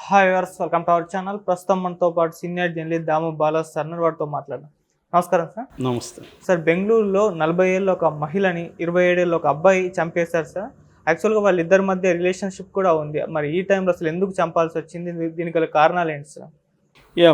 Hi viewers, welcome to our channel. ప్రస్తుతం మనతో పాటు సీనియర్ జర్నలిస్ట్ దాము బాలా సార్ వారితో మాట్లాడదాం. నమస్కారం సార్. నమస్తే సార్, బెంగళూరులో 40 ఏళ్ళ ఒక మహిళని 27 ఏళ్ళ ఒక అబ్బాయి చంపేశారు సార్. యాక్చువల్గా వాళ్ళిద్దరి మధ్య రిలేషన్షిప్ కూడా ఉంది. మరి ఈ టైంలో అసలు ఎందుకు చంపాల్సి వచ్చింది? దీనికి గల కారణాలు ఏంటి సార్?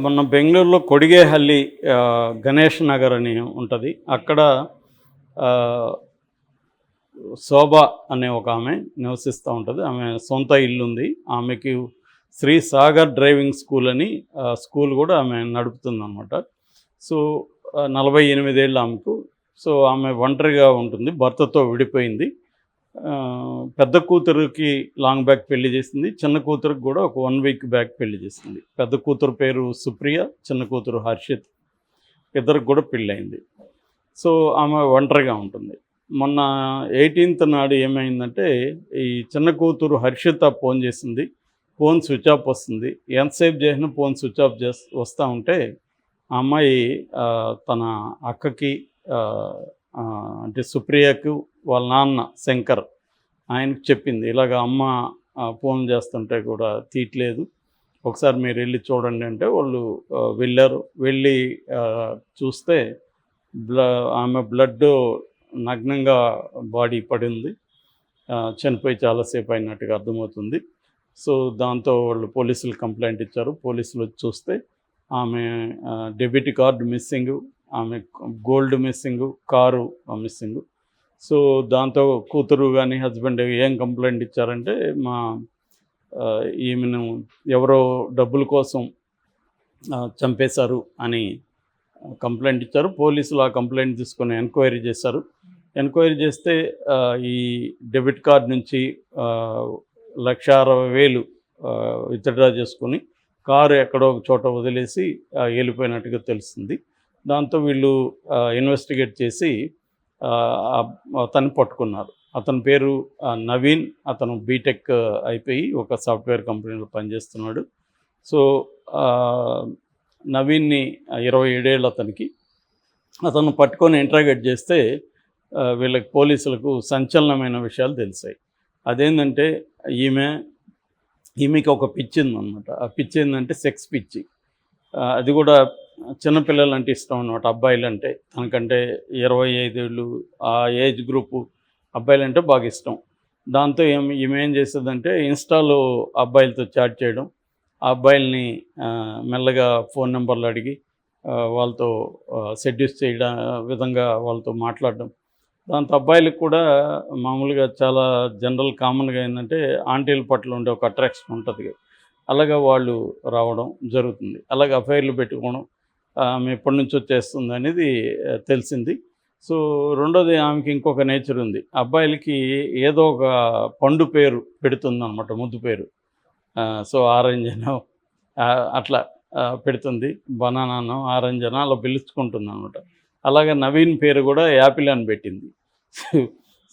మొన్న బెంగళూరులో కొడిగేహల్లి గణేష్ నగర్ అని ఉంటుంది. అక్కడ శోభ అనే ఒక ఆమె నివసిస్తూ ఉంటుంది. ఆమె సొంత ఇల్లు ఉంది. ఆమెకి శ్రీ సాగర్ డ్రైవింగ్ స్కూల్ అని స్కూల్ కూడా ఆమె నడుపుతుంది అనమాట. సో 48 ఏళ్ళు ఆమెకు. సో ఆమె ఒంటరిగా ఉంటుంది, భర్తతో విడిపోయింది. పెద్ద కూతురుకి లాంగ్ బ్యాక్ పెళ్లి చేసింది, చిన్న కూతురికి కూడా ఒక 1 వీక్ బ్యాక్ పెళ్లి చేసింది. పెద్ద కూతురు పేరు సుప్రియ, చిన్న కూతురు హర్షిత్. ఇద్దరికి కూడా పెళ్ళయింది. సో ఆమె ఒంటరిగా ఉంటుంది. మొన్న 18th నాడు ఏమైందంటే, ఈ చిన్న కూతురు హర్షిత ఫోన్ చేసింది. ఫోన్ స్విచ్ ఆఫ్ వస్తుంది. ఎంతసేపు చేసినా ఫోన్ స్విచ్ ఆఫ్ వస్తూ ఉంటే ఆ అమ్మాయి తన అక్కకి అంటే సుప్రియకు వాళ్ళ నాన్న శంకర్ ఆయనకు చెప్పింది, ఇలాగ అమ్మ ఫోన్ చేస్తుంటే కూడా తీయట్లేదు, ఒకసారి మీరు వెళ్ళి చూడండి అంటే వాళ్ళు వెళ్ళారు. వెళ్ళి చూస్తే ఆమె బ్లడ్ నగ్నంగా బాడీ పడింది, చనిపోయి చాలాసేపు అయినట్టుగా అర్థమవుతుంది. సో దాంతో వాళ్ళు పోలీసులు కంప్లైంట్ ఇచ్చారు. పోలీసులు వచ్చి చూస్తే ఆమె డెబిట్ కార్డు మిస్సింగ్, ఆమె gold missing, car missing. So దాంతో కూతురు కానీ హస్బెండ్ ఏం కంప్లైంట్ ఇచ్చారంటే, ఈమెను ఎవరో డబ్బుల కోసం చంపేశారు అని కంప్లైంట్ ఇచ్చారు. పోలీసులు ఆ కంప్లైంట్ తీసుకొని ఎంక్వైరీ చేశారు. ఎంక్వైరీ చేస్తే ఈ డెబిట్ కార్డు నుంచి 1,60,000 విత్డ్రా చేసుకొని కారు ఎక్కడో ఒక చోట వదిలేసి వెళ్ళిపోయినట్టుగా తెలుస్తుంది. దాంతో వీళ్ళు ఇన్వెస్టిగేట్ చేసి అతన్ని పట్టుకున్నారు. అతని పేరు నవీన్. అతను బీటెక్ అయిపోయి ఒక సాఫ్ట్వేర్ కంపెనీలో పనిచేస్తున్నాడు. సో నవీన్ని 27 ఏళ్ళు అతనికి. అతను పట్టుకొని ఇంట్రాగేట్ చేస్తే వీళ్ళకి పోలీసులకు సంచలనమైన విషయాలు తెలిసాయి. అదేంటంటే ఈమెకి ఒక పిచ్చి ఉందన్నమాట. ఆ పిచ్చి ఏంటంటే సెక్స్ పిచ్చి. అది కూడా చిన్నపిల్లలు అంటే ఇష్టం అన్నమాట. అబ్బాయిలు అంటే తనకంటే 25 ఏళ్ళు ఆ ఏజ్ గ్రూపు అబ్బాయిలంటే బాగా ఇష్టం. దాంతో ఈమె ఏం చేస్తుందంటే, ఇన్స్టాలో అబ్బాయిలతో చాట్ చేయడం, ఆ అబ్బాయిల్ని మెల్లగా ఫోన్ నెంబర్లు అడిగి వాళ్ళతో సెడ్యూస్ చేయడం విధంగా వాళ్ళతో మాట్లాడడం. దాంతో అబ్బాయిలకు కూడా మామూలుగా చాలా జనరల్ కామన్గా ఏంటంటే ఆంటీల పట్ల ఉండే ఒక అట్రాక్షన్ ఉంటుంది. అలాగా వాళ్ళు రావడం జరుగుతుంది. అలాగే అఫైర్లు పెట్టుకోవడం ఆమె ఎప్పటి నుంచో చేస్తుంది అనేది తెలిసింది. సో రెండోది, ఆమెకి ఇంకొక నేచర్ ఉంది. అబ్బాయిలకి ఏదో ఒక పండు పేరు పెడుతుంది అనమాట, ముద్దు పేరు. సో ఆరెంజనో అట్లా పెడుతుంది, బనానానో ఆరెంజనో అలా పిలుచుకుంటుంది అనమాట. అలాగే నవీన్ పేరు కూడా యాపిల్ అని పెట్టింది.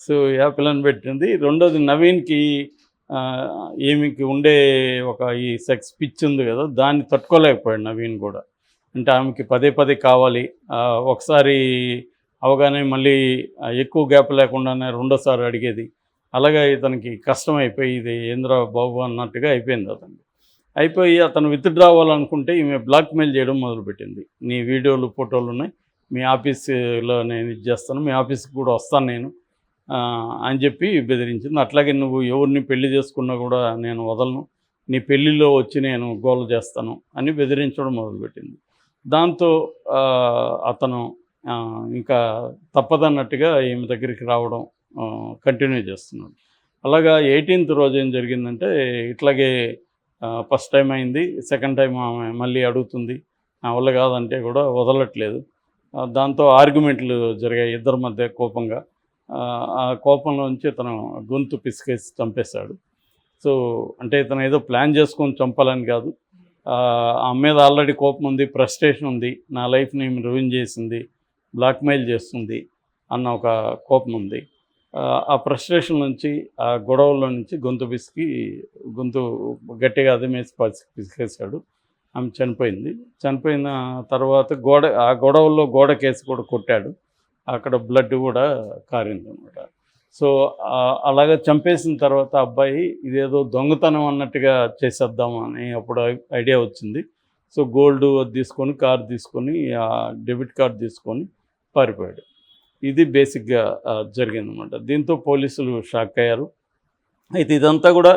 సో యాపిల్ అని పెట్టింది. రెండోది, నవీన్కి ఈమెకి ఉండే ఒక ఈ సెక్స్ పిచ్ ఉంది కదా, దాన్ని తట్టుకోలేకపోయాడు నవీన్ కూడా. అంటే ఆమెకి పదే పదే కావాలి. ఒకసారి అవగానే మళ్ళీ ఎక్కువ గ్యాప్ లేకుండానే రెండోసారి అడిగేది. అలాగే ఇతనికి కష్టమైపోయి ఇది ఏంద్రా బాబు అన్నట్టుగా అయిపోయింది అతనికి. అయిపోయి అతను విత్డ్రా అవ్వాలనుకుంటే ఈమె బ్లాక్మెయిల్ చేయడం మొదలుపెట్టింది. నీ వీడియోలు ఫోటోలు ఉన్నాయి, మీ ఆఫీసులో నేను ఇది చేస్తాను, మీ ఆఫీస్కి కూడా వస్తాను నేను అని చెప్పి బెదిరించింది. అట్లాగే నువ్వు ఎవరిని పెళ్లి చేసుకున్నా కూడా నేను వదలను, నీ పెళ్ళిలో వచ్చి నేను గోల చేస్తాను అని బెదిరించడం మొదలుపెట్టింది. దాంతో అతను ఇంకా తప్పదన్నట్టుగా ఈమె దగ్గరికి రావడం కంటిన్యూ చేస్తున్నాడు. అలాగా 18th రోజు ఏం జరిగిందంటే, ఇట్లాగే ఫస్ట్ టైం అయింది. సెకండ్ టైం ఆమె మళ్ళీ అడుగుతుంది, నా వల్ల కాదంటే కూడా వదలట్లేదు. దాంతో ఆర్గ్యుమెంట్లు జరిగాయి ఇద్దరి మధ్య కోపంగా. ఆ కోపంలోంచి ఇతను గొంతు పిసికేసి చంపేశాడు. సో అంటే ఇతను ఏదో ప్లాన్ చేసుకొని చంపాలని కాదు, ఆమె మీద ఆల్రెడీ కోపం ఉంది, ఫ్రస్ట్రేషన్ ఉంది, నా లైఫ్ని రూయిన్ చేసింది, బ్లాక్మెయిల్ చేస్తుంది అన్న ఒక కోపం ఉంది. ఆ ఫ్రస్ట్రేషన్ నుంచి, ఆ గొడవల్లో నుంచి గొంతు గట్టిగా అదిమేసి పిసికేశాడు. ఆమె చనిపోయింది. చనిపోయిన తర్వాత ఆ గొడవల్లో గోడ కేసు కూడా కొట్టాడు. అక్కడ బ్లడ్ కూడా కారింది అనమాట. సో అలాగా చంపేసిన తర్వాత అబ్బాయి ఇదేదో దొంగతనం అన్నట్టుగా చేసేద్దాం అని అప్పుడు ఐడియా వచ్చింది. సో గోల్డ్ తీసుకొని కార్ తీసుకొని డెబిట్ కార్డ్ తీసుకొని పారిపోయాడు. ఇది బేసిక్గా జరిగిందనమాట. దీంతో పోలీసులు షాక్ అయ్యారు. అయితే ఇదంతా కూడా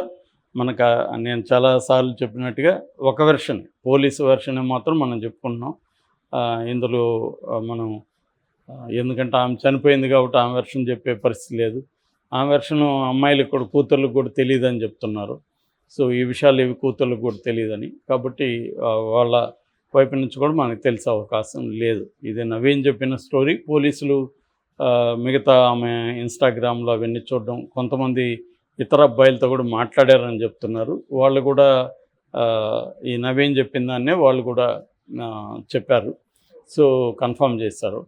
మనకు నేను చాలాసార్లు చెప్పినట్టుగా ఒక వెర్షన్, పోలీసు వెర్షన్ మాత్రం మనం చెప్పుకుంటున్నాం. ఇందులో మనం ఎందుకంటే ఆమె చనిపోయింది కాబట్టి ఆమె వెర్షన్ చెప్పే పరిస్థితి లేదు. ఆమె వెర్షన్ అమ్మాయిలకు కూడా, కూతుర్లకు కూడా తెలియదని చెప్తున్నారు. సో ఈ విషయాలు ఇవి కూతుర్లకు కూడా తెలియదని, కాబట్టి వాళ్ళ వైపు నుంచి కూడా మనకు తెలిసే అవకాశం లేదు. ఇది నవీన్ చెప్పిన స్టోరీ. పోలీసులు మిగతా ఆమె ఇన్స్టాగ్రామ్లో అవన్నీ చూడడం, కొంతమంది ఇతర అబ్బాయిలతో కూడా మాట్లాడారని చెప్తున్నారు. వాళ్ళు కూడా ఈ నవీన్ చెప్పిన దాన్నే వాళ్ళు కూడా చెప్పారు. సో కన్ఫర్మ్ చేశారు.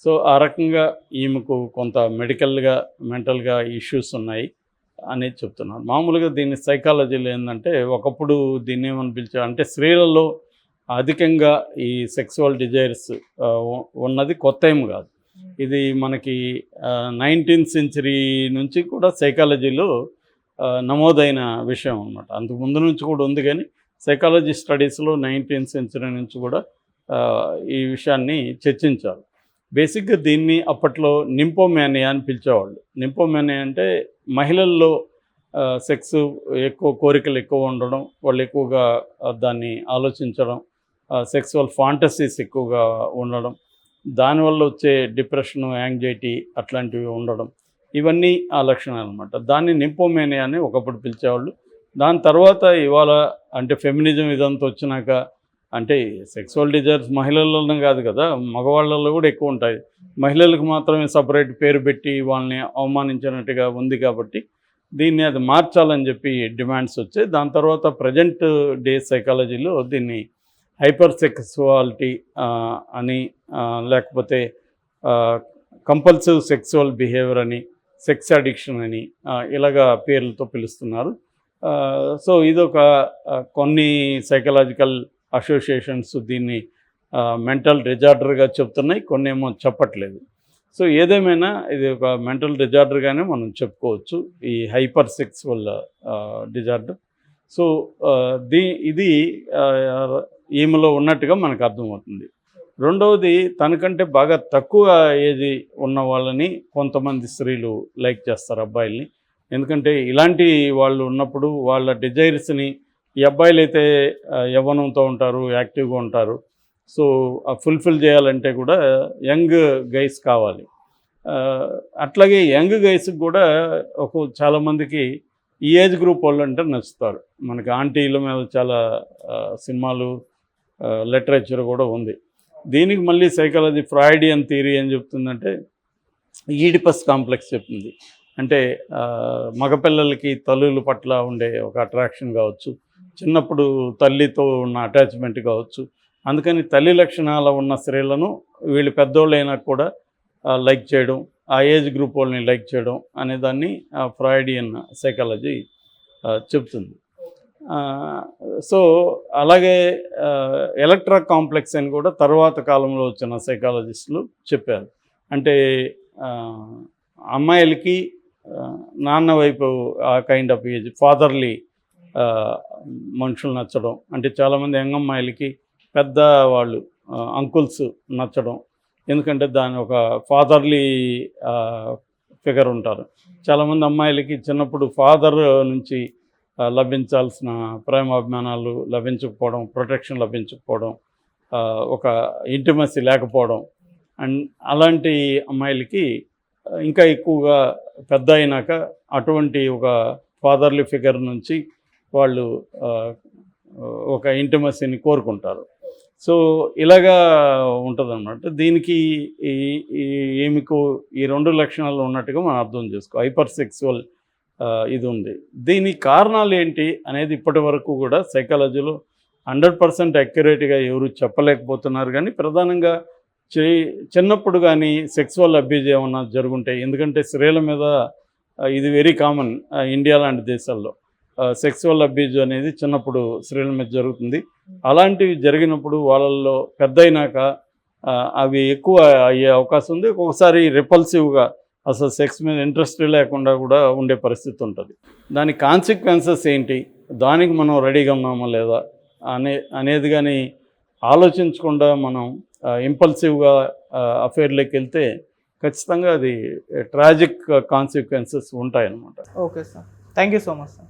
సో ఆ రకంగా ఈమెకు కొంత మెడికల్గా, మెంటల్గా ఇష్యూస్ ఉన్నాయి అనేది చెప్తున్నారు. మామూలుగా దీన్ని సైకాలజీలో ఏంటంటే, ఒకప్పుడు దీన్ని ఏమని పిలిచారు అంటే, స్త్రీలలో అధికంగా ఈ సెక్సువల్ డిజైర్స్ ఉన్నది కొత్త ఏం కాదు. ఇది మనకి 19th century నుంచి కూడా సైకాలజీలో నమోదైన విషయం అనమాట. అంతకు ముందు నుంచి కూడా ఉంది, కానీ సైకాలజీ స్టడీస్లో 19th century నుంచి కూడా ఈ విషయాన్ని చర్చించారు. బేసిక్గా దీన్ని అప్పట్లో నింపోమానియా అని పిలిచేవాళ్ళు. నింపోమానియా అంటే మహిళల్లో సెక్స్ ఎక్కువ, కోరికలు ఎక్కువ ఉండడం, వాళ్ళు ఎక్కువగా దాన్ని ఆలోచించడం, సెక్సువల్ ఫాంటసీస్ ఎక్కువగా ఉండడం, దానివల్ల వచ్చే డిప్రెషను, యాంగ్జైటీ అట్లాంటివి ఉండడం, ఇవన్నీ ఆ లక్షణాలు అనమాట. దాన్ని నింపోమానియా అని ఒకప్పుడు పిలిచేవాళ్ళు. దాని తర్వాత ఇవాళ అంటే ఫెమినిజం ఇదంతా వచ్చినాక, అంటే సెక్సువల్ డిజైర్స్ మహిళల్లోనే కాదు కదా, మగవాళ్ళల్లో కూడా ఎక్కువ ఉంటాయి. మహిళలకు మాత్రమే సపరేట్ పేరు పెట్టి వాళ్ళని అవమానించినట్టుగా ఉంది కాబట్టి దీన్ని అది మార్చాలని చెప్పి డిమాండ్స్ వచ్చాయి. దాని తర్వాత ప్రజెంట్ డే సైకాలజీలో దీన్ని హైపర్ సెక్సువాలిటీ అని, లేకపోతే కంపల్సివ్ సెక్సువల్ బిహేవియర్ అని, సెక్స్ అడిక్షన్ అని ఇలాగా పేర్లతో పిలుస్తున్నారు. సో ఇదొక కొన్ని సైకలాజికల్ అసోసియేషన్స్ దీన్ని మెంటల్ డిజార్డర్గా చెప్తున్నాయి, కొన్ని ఏమో చెప్పట్లేదు. సో ఏదేమైనా ఇది ఒక మెంటల్ డిజార్డర్గానే మనం చెప్పుకోవచ్చు, ఈ హైపర్ సెక్సువల్ డిజార్డర్. సో ఇది ఈమెలో ఉన్నట్టుగా మనకు అర్థమవుతుంది. రెండవది, తనకంటే బాగా తక్కువ ఏజ్ ఉన్న వాళ్ళని కొంతమంది స్త్రీలు లైక్ చేస్తారు, అబ్బాయిల్ని. ఎందుకంటే ఇలాంటి వాళ్ళు ఉన్నప్పుడు వాళ్ళ డిజైర్స్ని, ఈ అబ్బాయిలు అయితే యవ్వనంతో ఉంటారు, యాక్టివ్గా ఉంటారు. సో ఫుల్ఫిల్ చేయాలంటే కూడా యంగ్ గైస్ కావాలి. అట్లాగే యంగ్ గైస్కి కూడా చాలామందికి ఈ ఏజ్ గ్రూప్ వాళ్ళు అంటే నచ్చుతారు. మనకి ఆంటీల మీద చాలా సినిమాలు, లిటరేచర్ కూడా ఉంది. దీనికి మళ్ళీ సైకాలజీ ఫ్రాయిడియన్ థియరీ ఏం చెప్తుందంటే, ఈడిపస్ కాంప్లెక్స్ చెప్తుంది. అంటే మగపిల్లలకి తల్లుల పట్ల ఉండే ఒక అట్రాక్షన్ కావచ్చు, చిన్నప్పుడు తల్లితో ఉన్న అటాచ్మెంట్ కావచ్చు. అందుకని తల్లి లక్షణాలు ఉన్న స్త్రీలను వీళ్ళు పెద్దోళ్ళైనా కూడా లైక్ చేయడం, ఆ ఏజ్ గ్రూప్ వాళ్ళని లైక్ చేయడం అనేదాన్ని ఫ్రాయిడియన్ సైకాలజీ చెప్తుంది. సో అలాగే ఎలక్ట్రా కాంప్లెక్స్ అని కూడా తర్వాత కాలంలో వచ్చిన సైకాలజిస్టులు చెప్పారు. అంటే అమ్మాయిలకి నాన్న వైపు ఆ కైండ్ ఆఫ్ ఏజ్, ఫాదర్లీ మనుషులు నచ్చడం, అంటే చాలామంది యంగ్ అమ్మాయిలకి పెద్ద వాళ్ళు అంకుల్స్ నచ్చడం, ఎందుకంటే దాని ఒక ఫాదర్లీ ఫిగర్ ఉంటారు. చాలామంది అమ్మాయిలకి చిన్నప్పుడు ఫాదర్ నుంచి లభించాల్సిన ప్రేమాభిమానాలు లభించకపోవడం, ప్రొటెక్షన్ లభించకపోవడం, ఒక ఇంటిమసీ లేకపోవడం, అండ్ అలాంటి అమ్మాయిలకి ఇంకా ఎక్కువగా పెద్ద అయినాక అటువంటి ఒక ఫాదర్లీ ఫిగర్ నుంచి వాళ్ళు ఒక ఇంటిమసీని కోరుకుంటారు. సో ఇలాగా ఉంటుందన్నమాట. దీనికి ఈమెకు ఈ రెండు లక్షణాలు ఉన్నట్టుగా మనం అర్థం చేసుకో, హైపర్ సెక్సువల్ ఇది ఉంది. దీనికి కారణాలు ఏంటి అనేది ఇప్పటి వరకు కూడా సైకాలజీలో 100% అక్యురేట్గా ఎవరు చెప్పలేకపోతున్నారు. కానీ ప్రధానంగా చిన్నప్పుడు కానీ సెక్సువల్ అబ్యూజ్ ఏమన్నా జరుగుంటాయి. ఎందుకంటే స్త్రీల మీద ఇది వెరీ కామన్ ఇండియా లాంటి దేశాల్లో. సెక్సువల్ అబ్యూజ్ అనేది చిన్నప్పుడు స్త్రీల మీద జరుగుతుంది. అలాంటివి జరిగినప్పుడు వాళ్ళల్లో పెద్ద అయినాక అవి ఎక్కువ అయ్యే అవకాశం ఉంది. ఒక్కొక్కసారి రిపల్సివ్గా అసలు సెక్స్ మీద ఇంట్రెస్ట్ లేకుండా కూడా ఉండే పరిస్థితి ఉంటుంది. దాని కాన్సిక్వెన్సెస్ ఏంటి, దానికి మనం రెడీగా ఉన్నామా లేదా అనేది కానీ ఆలోచించకుండా మనం ఇంపల్సివ్గా అఫేర్లోకి వెళ్తే ఖచ్చితంగా అది ట్రాజిక్ కాన్సిక్వెన్సెస్ ఉంటాయన్నమాట. Okay sir, thank you so much sir.